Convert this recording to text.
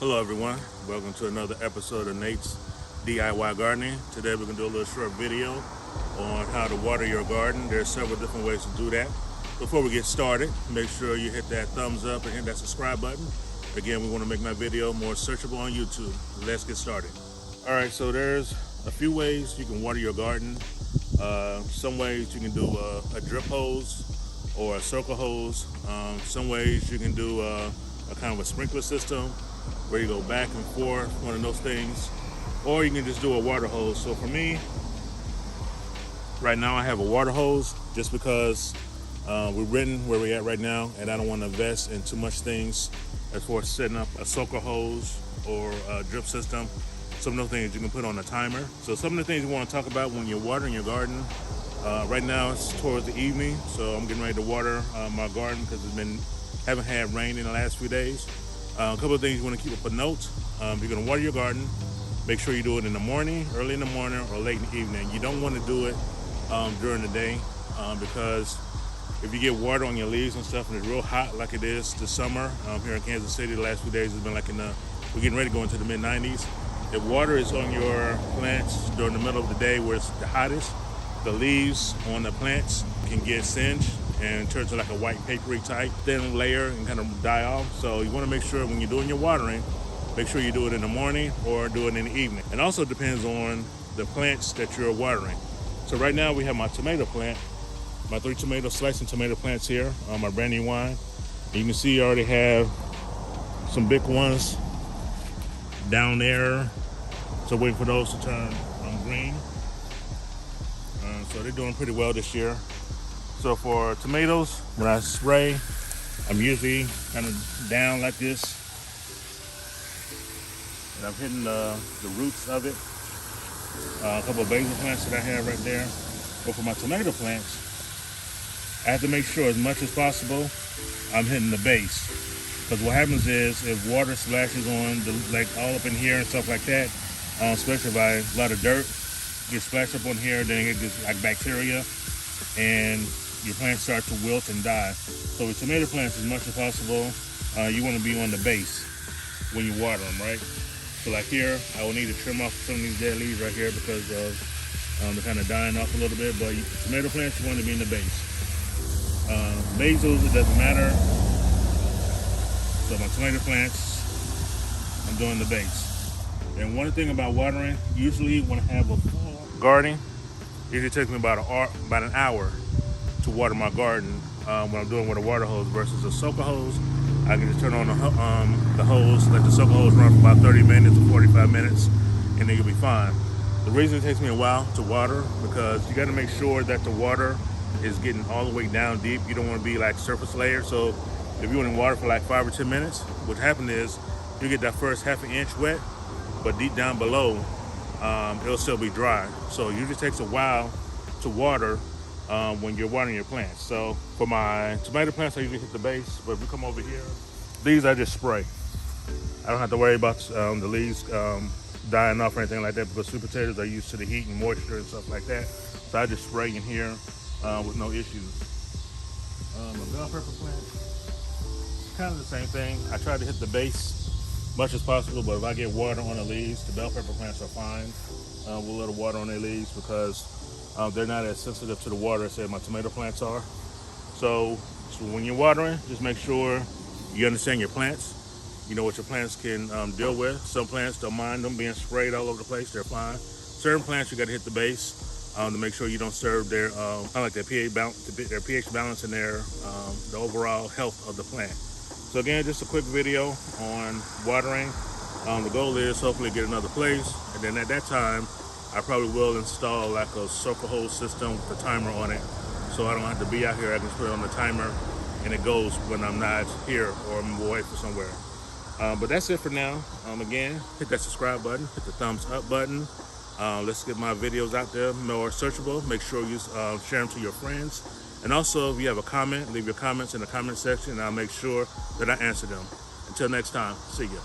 Hello everyone, welcome to another episode of Nate's DIY Gardening. Today we're going to do a little short video on how to water your garden. There are several different ways to do that. Before we get started, make sure you hit that thumbs up and hit that subscribe button. Again, we want to make my video more searchable on YouTube. Let's get started. Alright, so there's a few ways you can water your garden. Some ways you can do a drip hose or a circle hose. Some ways you can do a kind of a sprinkler system where you go back and forth, one of those things, or you can just do a water hose. So for me, right now I have a water hose just because we're renting where we're at right now, and I don't want to invest in too much things as far as setting up a soaker hose or a drip system. Some of those things you can put on a timer. So some of the things you want to talk about when you're watering your garden. Right now it's towards the evening, so I'm getting ready to water my garden because haven't had rain in the last few days. A couple of things you want to keep up a note. If you're going to water your garden, make sure you do it in the morning, early in the morning, or late in the evening. You don't want to do it during the day because if you get water on your leaves and stuff and it's real hot like it is this summer here in Kansas City, the last few days it's been like we're getting ready to go into the mid-90s. If water is on your plants during the middle of the day where it's the hottest, the leaves on the plants can get singed and turn to like a white papery type thin layer and kind of die off. So you want to make sure when you're doing your watering, make sure you do it in the morning or do it in the evening. It also depends on the plants that you're watering. So right now we have my tomato plant, my 3 slicing tomato plants here on my Brandywine. You can see I already have some big ones down there. So waiting for those to turn green. So they're doing pretty well this year. So for tomatoes, when I spray, I'm usually kind of down like this. And I'm hitting the roots of it. A couple of basil plants that I have right there. But for my tomato plants, I have to make sure as much as possible I'm hitting the base. Because what happens is if water splashes on, like all up in here and stuff like that, especially if a lot of dirt gets splashed up on here, then it gets like bacteria and your plants start to wilt and die. So with tomato plants, as much as possible, you want to be on the base when you water them, right? So like here, I will need to trim off some of these dead leaves right here because of they're kind of dying off a little bit. But tomato plants, you want to be in the base. Basils, it doesn't matter. So my tomato plants, I'm doing the base. And one thing about watering, usually when I have a full garden, it usually takes me about an hour to water my garden when I'm doing with a water hose versus a soaker hose. I can just turn on the hose, let the soaker hose run for about 30 minutes or 45 minutes, and then you'll be fine. The reason it takes me a while to water because you got to make sure that the water is getting all the way down deep. You don't want to be like surface layer. So if you want to water for like 5 or 10 minutes, what happens is you get that first half an inch wet, but deep down below, it'll still be dry. So it usually takes a while to water when you're watering your plants. So for my tomato plants, I usually hit the base, but if we come over here, these I just spray. I don't have to worry about the leaves dying off or anything like that because sweet potatoes are used to the heat and moisture and stuff like that. So I just spray in here with no issues. A bell pepper plant, kind of the same thing. I try to hit the base much as possible, but if I get water on the leaves, the bell pepper plants are fine. We'll let the water on their leaves because they're not as sensitive to the water as say my tomato plants are. So when you're watering, just make sure you understand your plants. You know what your plants can deal with. Some plants don't mind them being sprayed all over the place, they're fine. Certain plants you gotta hit the base to make sure you don't serve their their pH balance and the overall health of the plant. So again, just a quick video on watering. The goal is hopefully get another place, and then at that time, I probably will install like a soaker hose system with a timer on it, so I don't have to be out here. I can just put it on the timer, and it goes when I'm not here or I'm away from somewhere. But that's it for now. Again, hit that subscribe button, hit the thumbs up button. Let's get my videos out there more searchable. Make sure you share them to your friends. And also, if you have a comment, leave your comments in the comment section, and I'll make sure that I answer them. Until next time, see ya.